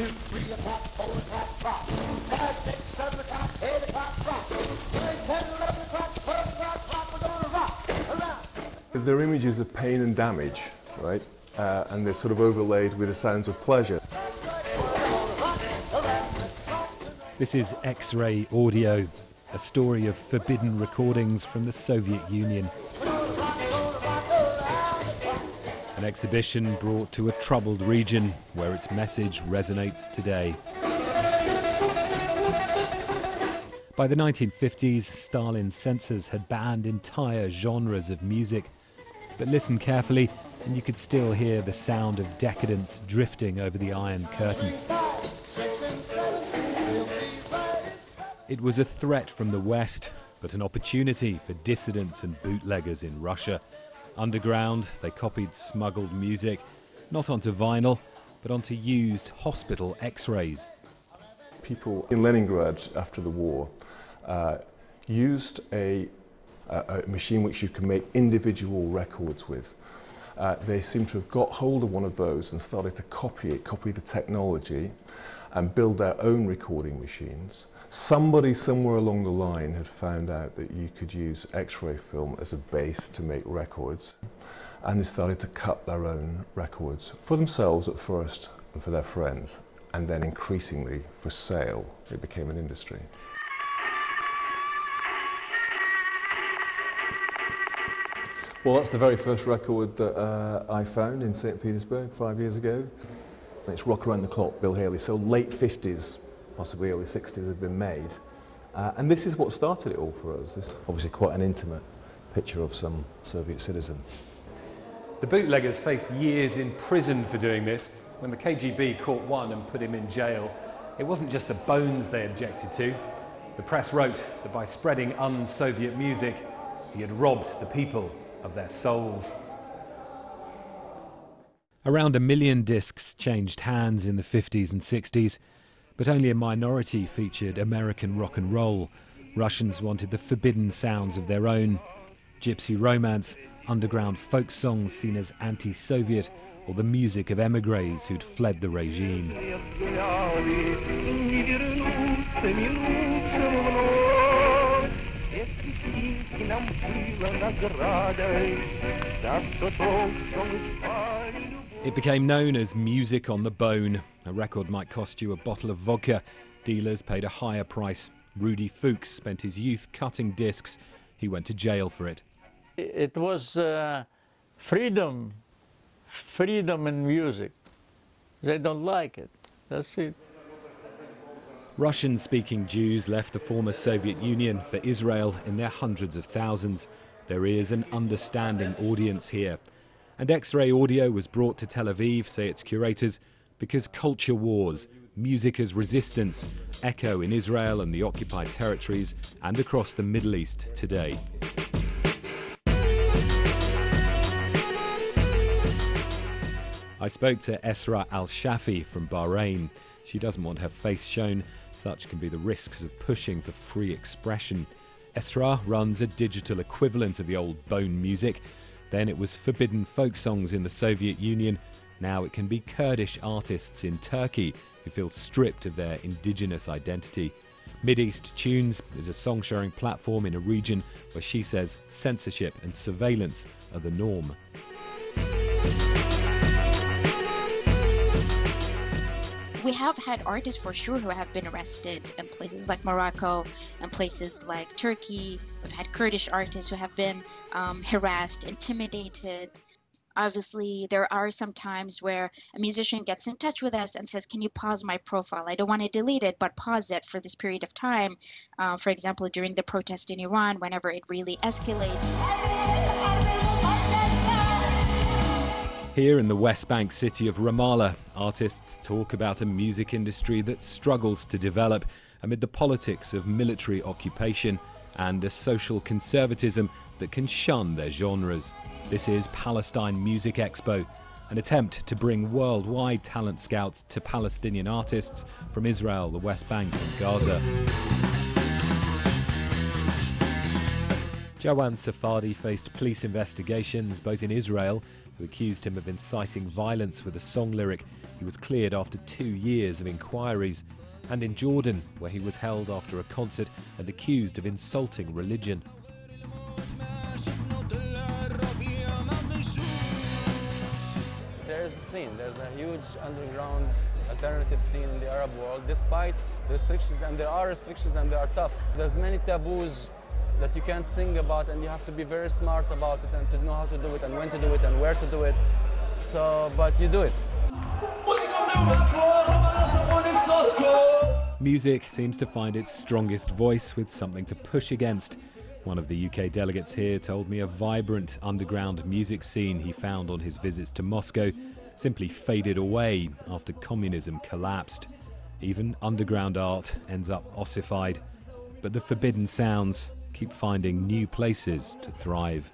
2, 3 o'clock, 4 o'clock, drop. 5, 6, 7 o'clock, 8 o'clock, drop. 9, 10, 11 o'clock, 12 o'clock, drop. We're going to rock around. They're images of pain and damage, right? And they're sort of overlaid with the sounds of pleasure. This is X-ray audio, a story of forbidden recordings from the Soviet Union. An exhibition brought to a troubled region where its message resonates today. By the 1950s, Stalin's censors had banned entire genres of music. But listen carefully, and you could still hear the sound of decadence drifting over the Iron Curtain. It was a threat from the West, but an opportunity for dissidents and bootleggers in Russia. Underground, they copied smuggled music, not onto vinyl, but onto used hospital X-rays. People in Leningrad after the war used a machine which you can make individual records with. They seem to have got hold of one of those and started to copy the technology and build their own recording machines. Somebody somewhere along the line had found out that you could use X-ray film as a base to make records, and they started to cut their own records for themselves at first and for their friends, and then increasingly for sale. It became an industry. Well, that's the very first record that I found in St. Petersburg 5 years ago. It's Rock Around the Clock, Bill Haley. So late 50s, possibly early 60s had been made. And this is what started it all for us. This is obviously quite an intimate picture of some Soviet citizen. The bootleggers faced years in prison for doing this. When the KGB caught one and put him in jail, it wasn't just the bones they objected to. The press wrote that by spreading un-Soviet music, he had robbed the people of their souls. Around 1 million discs changed hands in the 50s and 60s, but only a minority featured American rock and roll. Russians wanted the forbidden sounds of their own. Gypsy romance, underground folk songs seen as anti-Soviet, or the music of émigrés who'd fled the regime. It became known as music on the bone. A record might cost you a bottle of vodka. Dealers paid a higher price. Rudy Fuchs spent his youth cutting discs. He went to jail for it. It was freedom in music. They don't like it. That's it. Russian-speaking Jews left the former Soviet Union for Israel in their hundreds of thousands. There is an understanding audience here. And X-ray audio was brought to Tel Aviv, say its curators, because culture wars, music as resistance, echo in Israel and the occupied territories and across the Middle East today. I spoke to Esra Al-Shafi from Bahrain. She doesn't want her face shown. Such can be the risks of pushing for free expression. Esra runs a digital equivalent of the old bone music. Then it was forbidden folk songs in the Soviet Union. Now it can be Kurdish artists in Turkey who feel stripped of their indigenous identity. Mideast Tunes is a song-sharing platform in a region where she says censorship and surveillance are the norm. We have had artists for sure who have been arrested in places like Morocco and places like Turkey. We've had Kurdish artists who have been harassed, intimidated. Obviously, there are some times where a musician gets in touch with us and says, can you pause my profile? I don't want to delete it, but pause it for this period of time. For example, during the protest in Iran, whenever it really escalates. Here in the West Bank city of Ramallah, artists talk about a music industry that struggles to develop amid the politics of military occupation and a social conservatism that can shun their genres. This is Palestine Music Expo, an attempt to bring worldwide talent scouts to Palestinian artists from Israel, the West Bank and Gaza. Jawan Safadi faced police investigations, both in Israel, who accused him of inciting violence with a song lyric. He was cleared after 2 years of inquiries, and in Jordan, where he was held after a concert and accused of insulting religion. There is a scene, there's a huge underground alternative scene in the Arab world, despite the restrictions, and there are restrictions and they are tough. There's many taboos that you can't sing about, and you have to be very smart about it and to know how to do it and when to do it and where to do it. So, but you do it. Music seems to find its strongest voice with something to push against. One of the UK delegates here told me a vibrant underground music scene he found on his visits to Moscow simply faded away after communism collapsed. Even underground art ends up ossified, but the forbidden sounds keep finding new places to thrive.